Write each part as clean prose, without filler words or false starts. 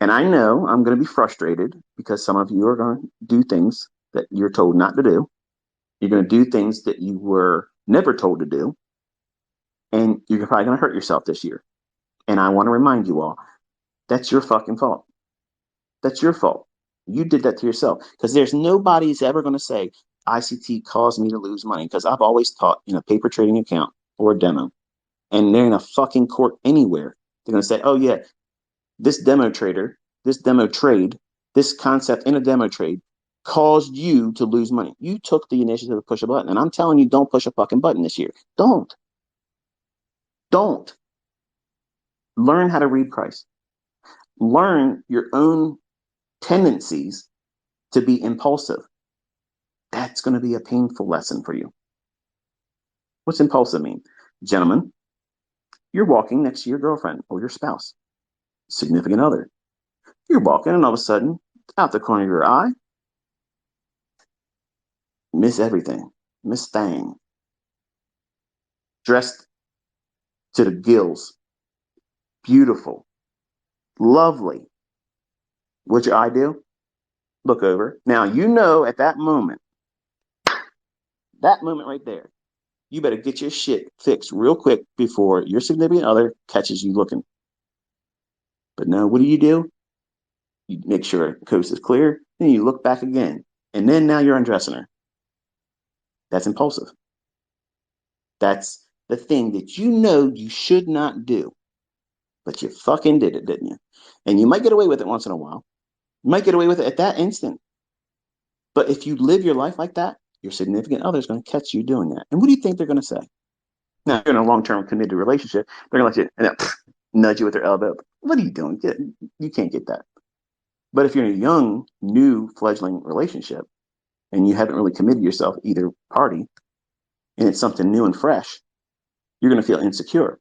And I know I'm going to be frustrated because some of you are going to do things that you're told not to do. You're going to do things that you were never told to do. And you're probably going to hurt yourself this year. And I want to remind you all that's your fucking fault. That's your fault. You did that to yourself because there's nobody's ever going to say ICT caused me to lose money because I've always taught in a paper trading account or a demo, and they're in a fucking court anywhere. They're going to say, oh, yeah, this demo trader, this demo trade, this concept in a demo trade caused you to lose money. You took the initiative to push a button. And I'm telling you, don't push a fucking button this year. Don't. Don't. Learn how to read price. Learn your own tendencies to be impulsive. That's going to be a painful lesson for you. What's impulsive mean? Gentlemen, you're walking next to your girlfriend or your spouse, significant other. You're walking, and all of a sudden, out the corner of your eye, miss everything, miss thing, dressed to the gills, beautiful, lovely. What's your eye do? Look over. Now, you know at that moment right there, you better get your shit fixed real quick before your significant other catches you looking. But no, what do? You make sure the coast is clear, then you look back again. And then now you're undressing her. That's impulsive. That's the thing that you know you should not do, but you fucking did it, didn't you? And you might get away with it once in a while. You might get away with it at that instant. But if you live your life like that, your significant other is going to catch you doing that. And what do you think they're going to say? Now, if you're in a long-term committed relationship, they're going to let you nudge you with their elbow. What are you doing? You can't get that. But if you're in a young, new, fledgling relationship and you haven't really committed yourself either party, and it's something new and fresh, you're going to feel insecure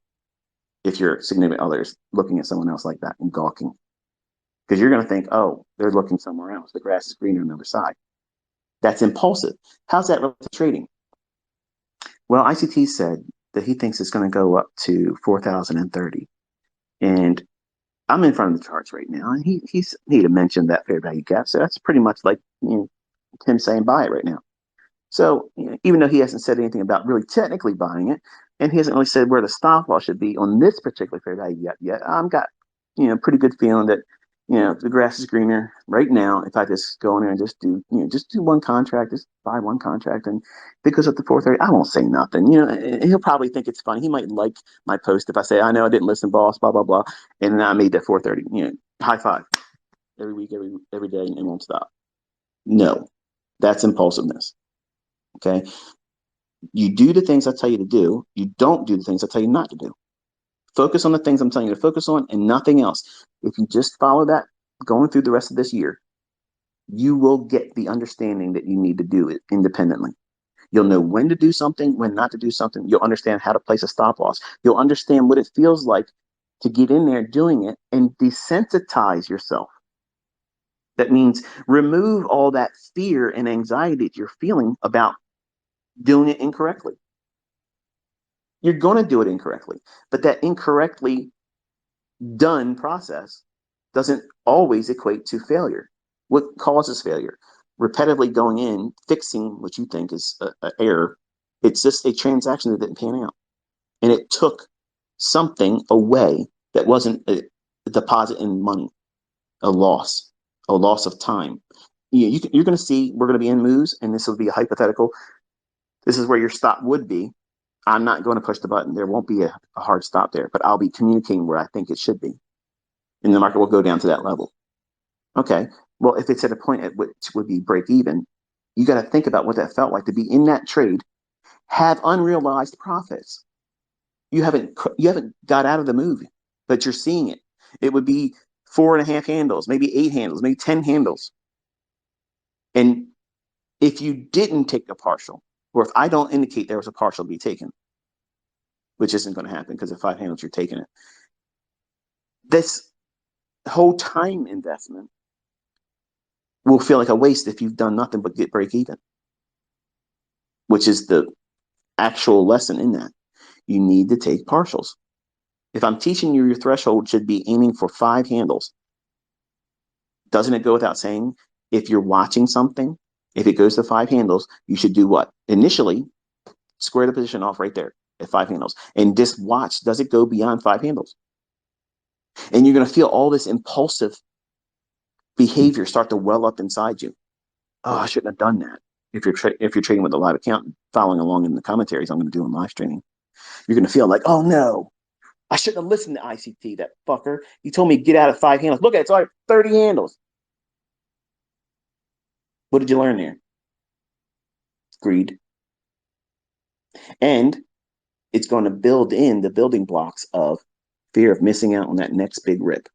if your significant other is looking at someone else like that and gawking. Because you're going to think, oh, they're looking somewhere else. The grass is greener on the other side. That's impulsive. How's that related to trading? Well, ICT said that he thinks it's going to go up to 4,030. And I'm in front of the charts right now, and he had mentioned that fair value gap. So that's pretty much like him saying buy it right now. So even though he hasn't said anything about really technically buying it, and he hasn't really said where the stop loss should be on this particular fair value yet, I've got pretty good feeling that the grass is greener right now. If I just go in there and just do one contract, just buy one contract, and if it goes up to 430, I won't say nothing. He'll probably think it's funny. He might like my post if I say, I know I didn't listen, boss, blah blah blah, and then I made that 430. High five every week, every day, and it won't stop. No, that's impulsiveness. Okay. You do the things I tell you to do. You don't do the things I tell you not to do. Focus on the things I'm telling you to focus on and nothing else. If you just follow that going through the rest of this year, you will get the understanding that you need to do it independently. You'll know when to do something, when not to do something. You'll understand how to place a stop loss. You'll understand what it feels like to get in there doing it and desensitize yourself. That means remove all that fear and anxiety that you're feeling about doing it incorrectly. You're going to do it incorrectly, but that incorrectly done process doesn't always equate to failure. What causes failure? Repetitively going in, fixing what you think is an error. It's just a transaction that didn't pan out. And it took something away that wasn't a deposit in money, a loss of time. You're going to see, we're going to be in moves, and this will be a hypothetical. This is where your stop would be. I'm not going to push the button. There won't be a hard stop there, but I'll be communicating where I think it should be. And the market will go down to that level. Okay. Well, if it's at a point at which would be break even, you got to think about what that felt like to be in that trade, have unrealized profits. You haven't got out of the move, but you're seeing it. It would be 4.5 handles, maybe 8 handles, maybe 10 handles. And if you didn't take a partial, or if I don't indicate there was a partial to be taken, which isn't going to happen because at 5 handles you're taking it, this whole time investment will feel like a waste if you've done nothing but get break even, which is the actual lesson in that. You need to take partials. If I'm teaching you, your threshold should be aiming for 5 handles. Doesn't it go without saying, if you're watching something, if it goes to 5 handles, you should do what? Initially, square the position off right there at 5 handles and just watch. Does it go beyond 5 handles? And you're going to feel all this impulsive behavior start to well up inside you. Oh, I shouldn't have done that. If you're trading with a live account, following along in the commentaries I'm going to do in live streaming, you're going to feel like, oh no, I shouldn't have listened to ICT. That fucker. He told me get out of 5 handles. Look at it, it's already 30 handles. What did you learn there? Greed. And it's going to build in the building blocks of fear of missing out on that next big rip.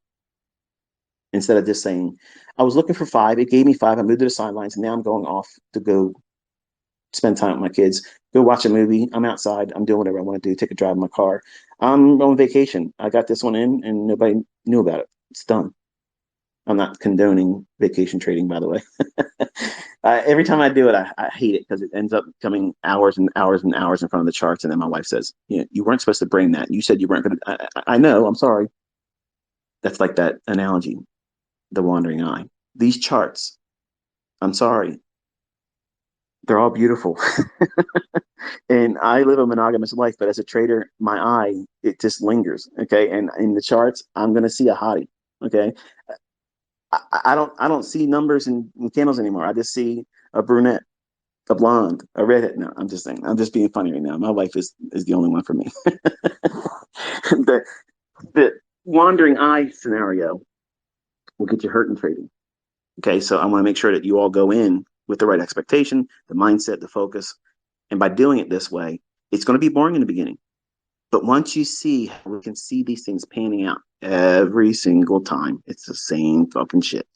Instead of just saying, I was looking for 5, it gave me 5, I moved to the sidelines, and now I'm going off to go spend time with my kids, go watch a movie. I'm outside, I'm doing whatever I want to do, take a drive in my car. I'm on vacation. I got this one in and nobody knew about it. It's done. I'm not condoning vacation trading, by the way. Every time I do it, I hate it because it ends up coming hours and hours and hours in front of the charts. And then my wife says, you weren't supposed to bring that. You said you weren't going to. I know, I'm sorry. That's like that analogy, the wandering eye. These charts, I'm sorry, they're all beautiful. And I live a monogamous life, but as a trader, my eye, it just lingers. Okay. And in the charts, I'm going to see a hottie. Okay. I don't see numbers and candles anymore. I just see a brunette, a blonde, a redhead. No, I'm just saying. I'm just being funny right now. My wife is the only one for me. the the wandering eye scenario will get you hurt in trading. Okay, so I want to make sure that you all go in with the right expectation, the mindset, the focus, and by doing it this way, it's going to be boring in the beginning. But once you see how we can see these things panning out every single time, it's the same fucking shit.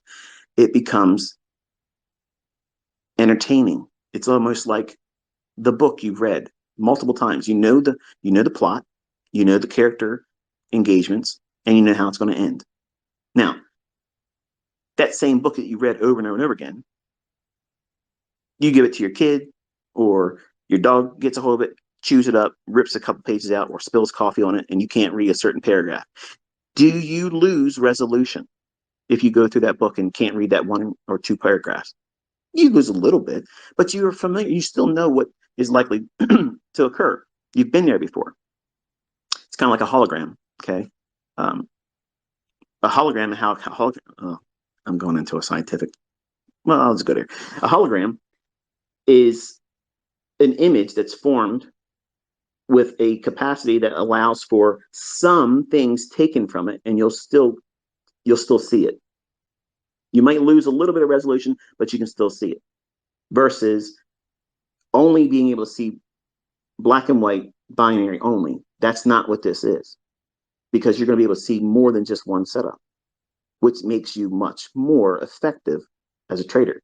It becomes entertaining. It's almost like the book you've read multiple times. You know the plot, you know the character engagements, and you know how it's going to end. Now, that same book that you read over and over and over again, you give it to your kid, or your dog gets a hold of it, chews it up, rips a couple pages out, or spills coffee on it, and you can't read a certain paragraph. Do you lose resolution if you go through that book and can't read that 1 or 2 paragraphs? You lose a little bit, but you're familiar. You still know what is likely to occur. You've been there before. It's kind of like a hologram. Okay, um, a hologram and how hologram. I'm going into a scientific. Well, I'll just go there. A hologram is an image that's formed with a capacity that allows for some things taken from it, and you'll still see it. You might lose a little bit of resolution, but you can still see it. Versus only being able to see black and white binary only. That's not what this is, because you're going to be able to see more than just one setup, which makes you much more effective as a trader.